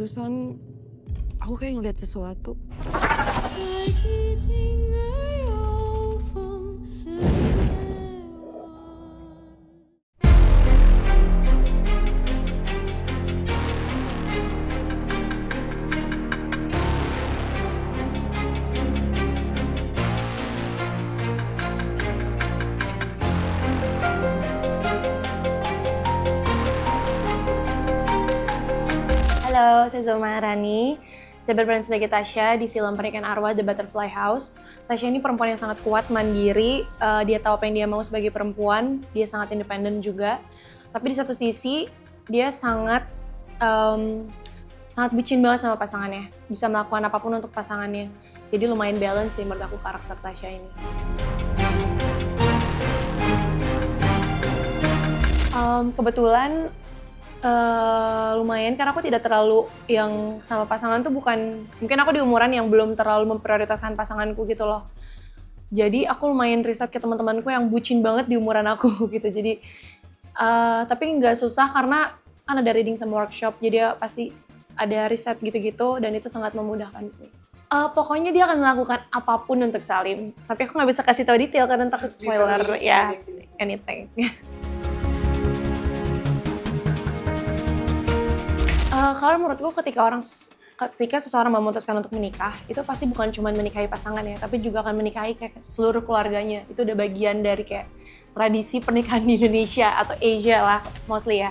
Barusan aku kayak ngeliat sesuatu. Halo, saya Zoma Rani. Saya berperan sebagai Tasya di film Pernikahan Arwah The Butterfly House. Tasya ini perempuan yang sangat kuat, mandiri. Dia tahu apa yang dia mau sebagai perempuan. Dia sangat independen juga. Tapi di satu sisi, dia sangat bucin banget sama pasangannya. Bisa melakukan apapun untuk pasangannya. Jadi lumayan balance sih menurut aku karakter Tasya ini. Kebetulan lumayan karena aku tidak terlalu yang sama pasangan tuh mungkin aku di umuran yang belum terlalu memprioritaskan pasanganku gitu loh. Jadi aku lumayan riset ke teman-temanku yang bucin banget di umuran aku gitu. Jadi tapi nggak susah karena kan ada reading sama workshop, jadi pasti ada riset gitu-gitu dan itu sangat memudahkan sih. Pokoknya dia akan melakukan apapun untuk Salim, tapi aku nggak bisa kasih tahu detail karena takut spoiler ya, anything. Kalau menurutku ketika seseorang memutuskan untuk menikah, itu pasti bukan cuma menikahi pasangannya, tapi juga akan menikahi kayak seluruh keluarganya. Itu udah bagian dari kayak tradisi pernikahan di Indonesia atau Asia lah, mostly ya.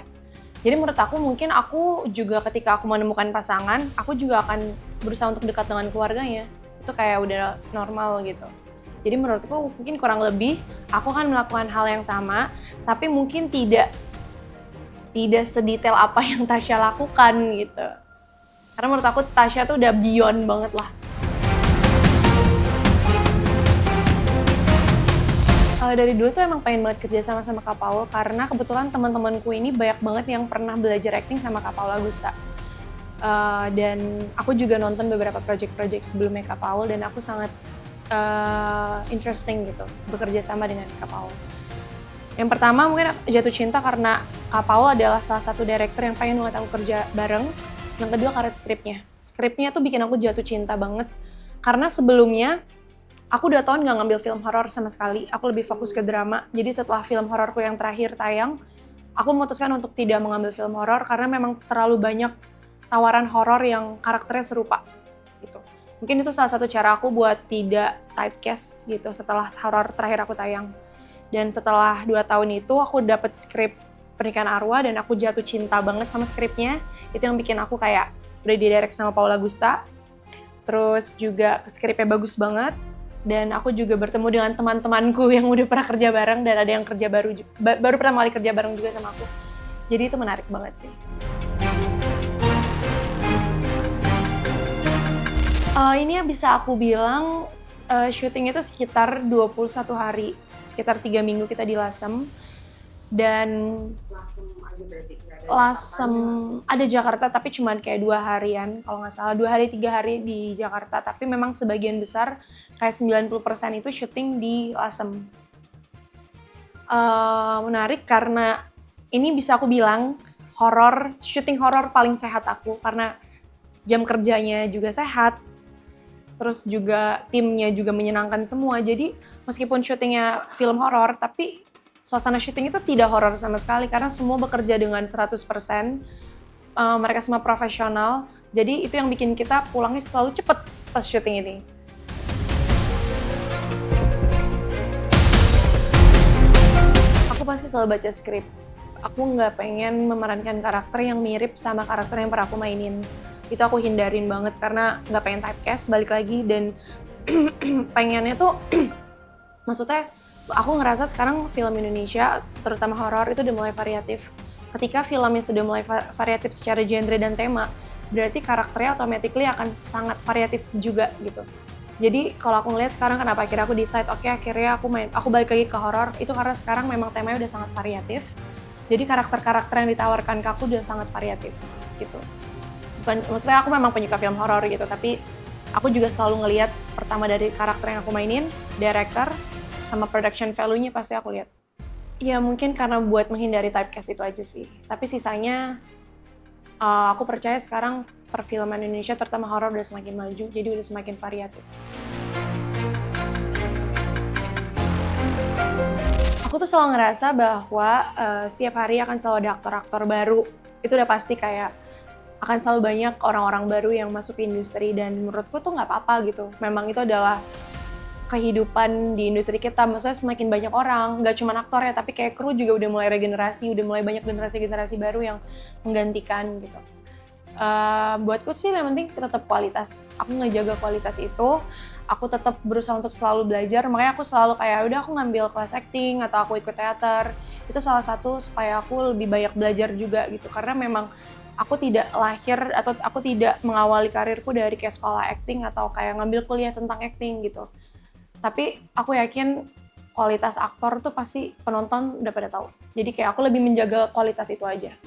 Jadi menurut aku mungkin aku juga ketika aku menemukan pasangan, aku juga akan berusaha untuk dekat dengan keluarganya. Itu kayak udah normal gitu. Jadi menurutku mungkin kurang lebih aku akan melakukan hal yang sama, tapi mungkin tidak sedetail apa yang Tasya lakukan gitu. Karena menurut aku Tasya tuh udah beyond banget lah. Dari dulu tuh emang pengen banget kerja sama Kak Paul karena kebetulan teman-temanku ini banyak banget yang pernah belajar acting sama Kak Paul Agusta. Dan aku juga nonton beberapa project-project sebelumnya Kak Paul dan aku sangat interesting gitu bekerja sama dengan Kak Paul. Yang pertama mungkin jatuh cinta karena Kak Paul adalah salah satu director yang pengen banget aku kerja bareng. Yang kedua karena skripnya. Skripnya tuh bikin aku jatuh cinta banget. Karena sebelumnya aku 2 tahun gak ngambil film horor sama sekali. Aku lebih fokus ke drama. Jadi setelah film hororku yang terakhir tayang, aku memutuskan untuk tidak mengambil film horor karena memang terlalu banyak tawaran horor yang karakternya serupa gitu. Mungkin itu salah satu cara aku buat tidak typecast gitu setelah horor terakhir aku tayang. Dan setelah 2 tahun itu aku dapet skrip Pernikahan Arwah dan aku jatuh cinta banget sama skripnya. Itu yang bikin aku kayak udah di-direct sama Paul Agusta. Terus juga skripnya bagus banget. Dan aku juga bertemu dengan teman-temanku yang udah pernah kerja bareng dan ada yang kerja baru pertama kali kerja bareng juga sama aku. Jadi itu menarik banget sih. Ini yang bisa aku bilang syuting itu sekitar 21 hari. Sekitar 3 minggu kita di Lasem dan Lasem ada Jakarta tapi cuma kayak 2 harian kalau nggak salah 2 hari 3 hari di Jakarta tapi memang sebagian besar kayak 90% itu syuting di Lasem. Menarik karena ini bisa aku bilang syuting horor paling sehat aku karena jam kerjanya juga sehat. Terus juga timnya juga menyenangkan semua. Jadi meskipun syutingnya film horor, tapi suasana syuting itu tidak horor sama sekali karena semua bekerja dengan 100%. Mereka semua profesional. Jadi itu yang bikin kita pulangnya selalu cepet pas syuting ini. Aku pasti selalu baca skrip. Aku nggak pengen memerankan karakter yang mirip sama karakter yang pernah aku mainin. Itu aku hindarin banget karena nggak pengen typecast balik lagi dan pengennya tuh maksudnya aku ngerasa sekarang film Indonesia terutama horor itu udah mulai variatif. Ketika filmnya sudah mulai variatif secara genre dan tema, berarti karakternya automatically akan sangat variatif juga gitu. Jadi kalau aku ngeliat sekarang kenapa akhirnya aku decide akhirnya aku balik lagi ke horor itu karena sekarang memang temanya udah sangat variatif. Jadi karakter-karakter yang ditawarkan ke aku udah sangat variatif gitu. Maksudnya aku memang penyuka film horor gitu, tapi aku juga selalu ngelihat pertama dari karakter yang aku mainin, director, sama production value-nya pasti aku lihat. Ya mungkin karena buat menghindari typecast itu aja sih. Tapi sisanya aku percaya sekarang perfilman Indonesia terutama horor udah semakin maju, jadi udah semakin variatif. Aku tuh selalu ngerasa bahwa setiap hari akan selalu ada aktor-aktor baru. Itu udah pasti, kayak akan selalu banyak orang-orang baru yang masuk ke industri, dan menurutku tuh nggak apa-apa gitu. Memang itu adalah kehidupan di industri kita. Maksudnya semakin banyak orang, nggak cuma aktor ya, tapi kayak kru juga udah mulai regenerasi, udah mulai banyak generasi-generasi baru yang menggantikan gitu. Buatku sih yang penting tetap kualitas. Aku ngejaga kualitas itu. Aku tetap berusaha untuk selalu belajar, makanya aku selalu kayak udah aku ngambil kelas acting atau aku ikut teater. Itu salah satu supaya aku lebih banyak belajar juga gitu, karena memang aku tidak lahir atau aku tidak mengawali karirku dari kayak sekolah acting atau kayak ngambil kuliah tentang acting gitu. Tapi aku yakin kualitas aktor tuh pasti penonton udah pada tahu. Jadi kayak aku lebih menjaga kualitas itu aja.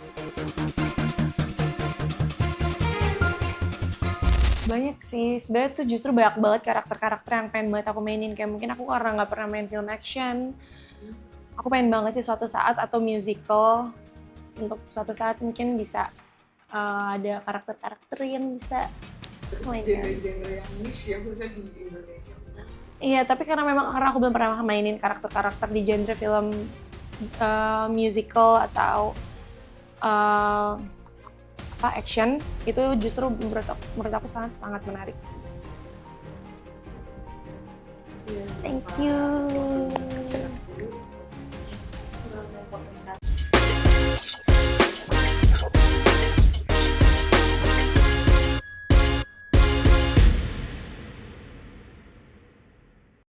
Banyak sih, sebenarnya tuh justru banyak banget karakter-karakter yang pengen banget aku mainin. Kayak mungkin aku karena nggak pernah main film action, aku pengen banget sih suatu saat, atau musical, untuk suatu saat mungkin bisa ada karakter-karakter yang bisa mainkan. Genre-genre yang niche ya, khususnya di Indonesia. Iya, tapi karena aku belum pernah mainin karakter-karakter di genre film musical atau action, itu justru menurut aku sangat menarik sih. Thank you.